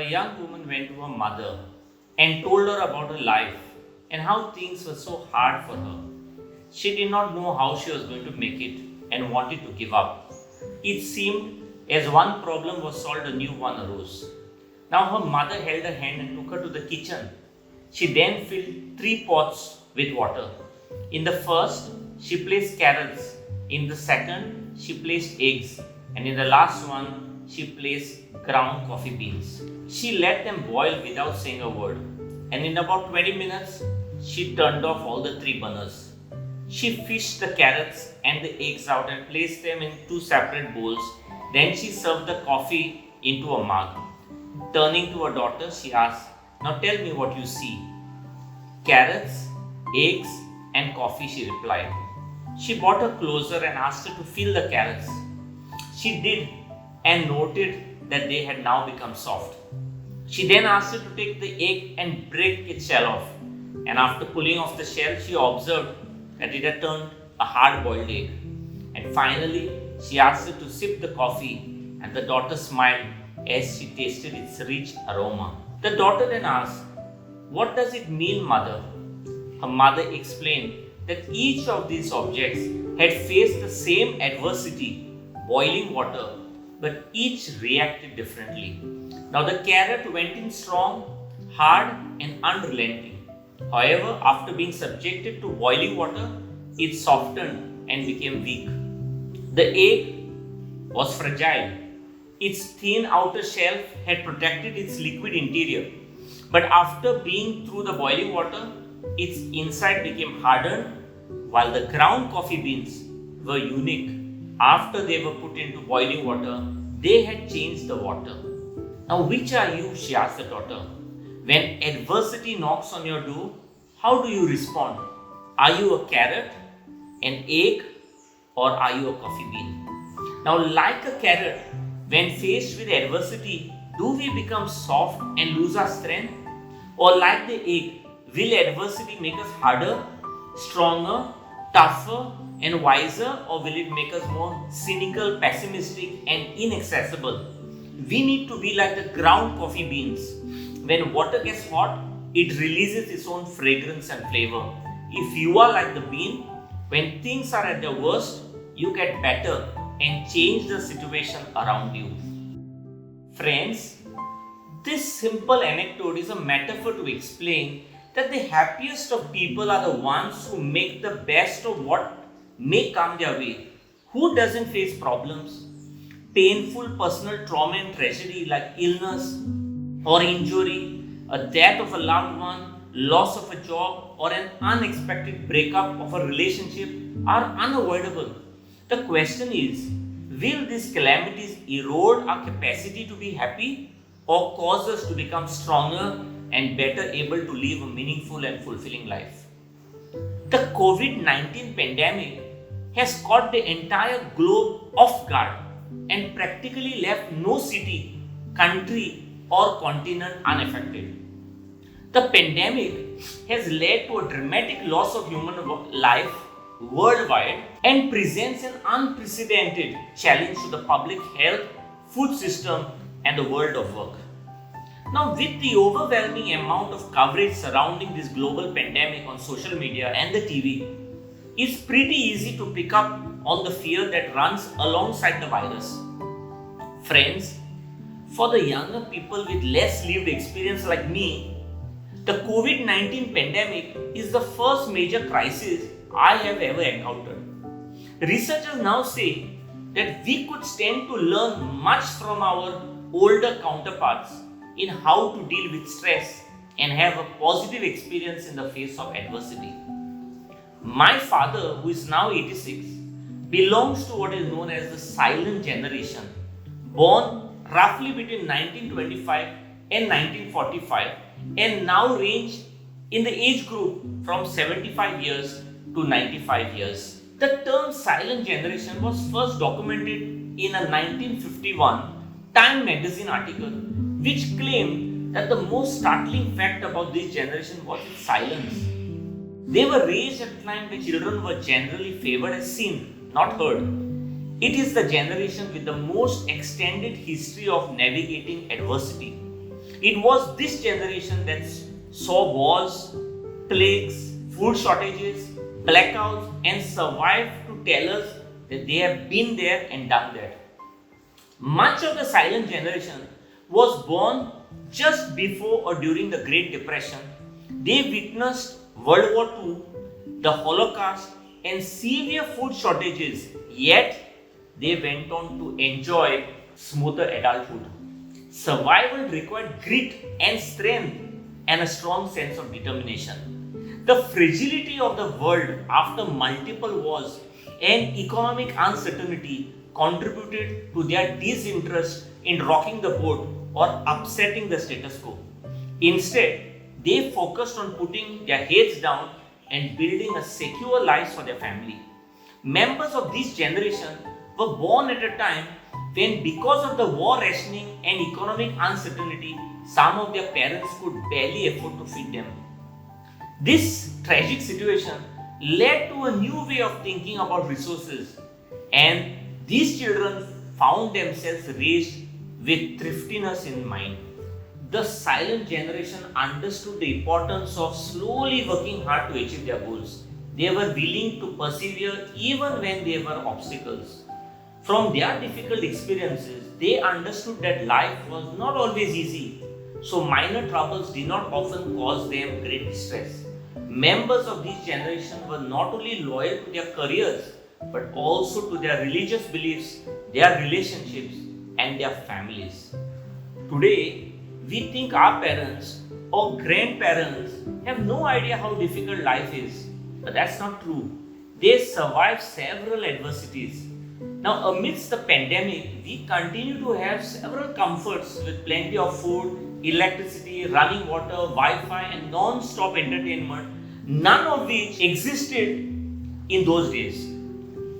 a young woman went to her mother and told her about her life and how things were so hard for her. She did not know how she was going to make it and wanted to give up. It seemed as one problem was solved, a new one arose. Now her mother held her hand and took her to the kitchen. She then filled 3 pots with water. In the first, she placed carrots. In the second, she placed eggs. And in the last one, she placed ground coffee beans. She let them boil without saying a word. And in about 20 minutes, she turned off all the 3 burners. She fished the carrots and the eggs out and placed them in 2 separate bowls. Then she served the coffee into a mug. Turning to her daughter, she asked, "Now tell me what you see." "Carrots, eggs, and coffee," she replied. She brought her closer and asked her to feel the carrots. She did and noted that they had now become soft. She then asked her to take the egg and break its shell off. And after pulling off the shell, she observed that it had turned a hard-boiled egg. And finally, she asked her to sip the coffee, and the daughter smiled as she tasted its rich aroma. The daughter then asked, "What does it mean, mother?" Her mother explained that each of these objects had faced the same adversity, boiling water, but each reacted differently. Now the carrot went in strong, hard, and unrelenting. However, after being subjected to boiling water, it softened and became weak. The egg was fragile. Its thin outer shell had protected its liquid interior, but after being through the boiling water, its inside became hardened, while the ground coffee beans were unique. After they were put into boiling water, they had changed the water. "Now, which are you?" she asked the daughter. "When adversity knocks on your door, how do you respond? Are you a carrot, an egg, or are you a coffee bean?" Now, like a carrot, when faced with adversity, do we become soft and lose our strength? Or like the egg, will adversity make us harder, stronger, tougher, and wiser, or will it make us more cynical, pessimistic, and inaccessible? We need to be like the ground coffee beans. When water gets hot, it releases its own fragrance and flavor. If you are like the bean, when things are at their worst, you get better and change the situation around you. Friends, this simple anecdote is a metaphor to explain that the happiest of people are the ones who make the best of what may come their way. Who doesn't face problems? Painful personal trauma and tragedy like illness or injury, a death of a loved one, loss of a job, or an unexpected breakup of a relationship are unavoidable. The question is, will these calamities erode our capacity to be happy or cause us to become stronger and better able to live a meaningful and fulfilling life? The COVID-19 pandemic has caught the entire globe off guard and practically left no city, country, or continent unaffected. The pandemic has led to a dramatic loss of human life worldwide and presents an unprecedented challenge to the public health, food system, and the world of work. Now, with the overwhelming amount of coverage surrounding this global pandemic on social media and the TV, it's pretty easy to pick up on the fear that runs alongside the virus. Friends, for the younger people with less lived experience like me, the COVID-19 pandemic is the first major crisis I have ever encountered. Researchers now say that we could stand to learn much from our older counterparts in how to deal with stress and have a positive experience in the face of adversity. My father, who is now 86, belongs to what is known as the silent generation, born roughly between 1925 and 1945, and now range in the age group from 75 years to 95 years. The term silent generation was first documented in a 1951 Time magazine article, which claimed that the most startling fact about this generation was its silence. They were raised at a time when children were generally favored as seen, not heard. It is the generation with the most extended history of navigating adversity. It was this generation that saw wars, plagues, food shortages, blackouts, and survived to tell us that they have been there and done that. Much of the silent generation was born just before or during the Great Depression. They witnessed World War II, the Holocaust, and severe food shortages, yet they went on to enjoy smoother adulthood. Survival required grit and strength and a strong sense of determination. The fragility of the world after multiple wars and economic uncertainty contributed to their disinterest in rocking the boat or upsetting the status quo. Instead, they focused on putting their heads down and building a secure life for their family. Members of this generation were born at a time when, because of the war rationing and economic uncertainty, some of their parents could barely afford to feed them. This tragic situation led to a new way of thinking about resources, and these children found themselves raised with thriftiness in mind. The silent generation understood the importance of slowly working hard to achieve their goals. They were willing to persevere even when there were obstacles. From their difficult experiences, they understood that life was not always easy, so minor troubles did not often cause them great distress. Members of this generation were not only loyal to their careers, but also to their religious beliefs, their relationships, and their families. Today, we think our parents or grandparents have no idea how difficult life is, but that's not true. They survived several adversities. Now, amidst the pandemic, we continue to have several comforts with plenty of food, electricity, running water, Wi-Fi, and non-stop entertainment, none of which existed in those days.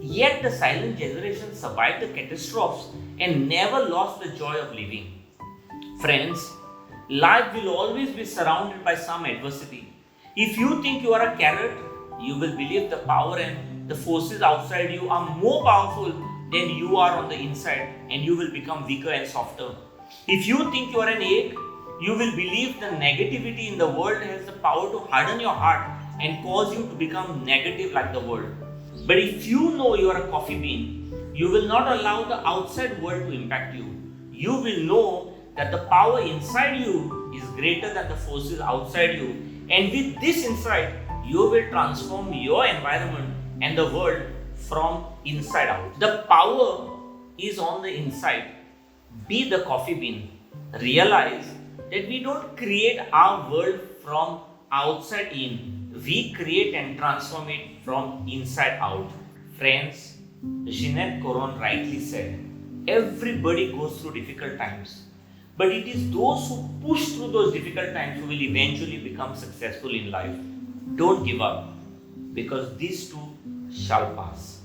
Yet the silent generation survived the catastrophes and never lost the joy of living. Friends, life will always be surrounded by some adversity. If you think you are a carrot, you will believe the power and the forces outside you are more powerful than you are on the inside, and you will become weaker and softer. If you think you are an egg, you will believe the negativity in the world has the power to harden your heart and cause you to become negative like the world. But if you know you are a coffee bean, you will not allow the outside world to impact you. You will know that the power inside you is greater than the forces outside you, and with this insight, you will transform your environment and the world from inside out. The power is on the inside. Be the coffee bean. Realize that we don't create our world from outside in. We create and transform it from inside out. Friends, Jeanette Coron rightly said, everybody goes through difficult times. But it is those who push through those difficult times who will eventually become successful in life. Don't give up, because these too shall pass.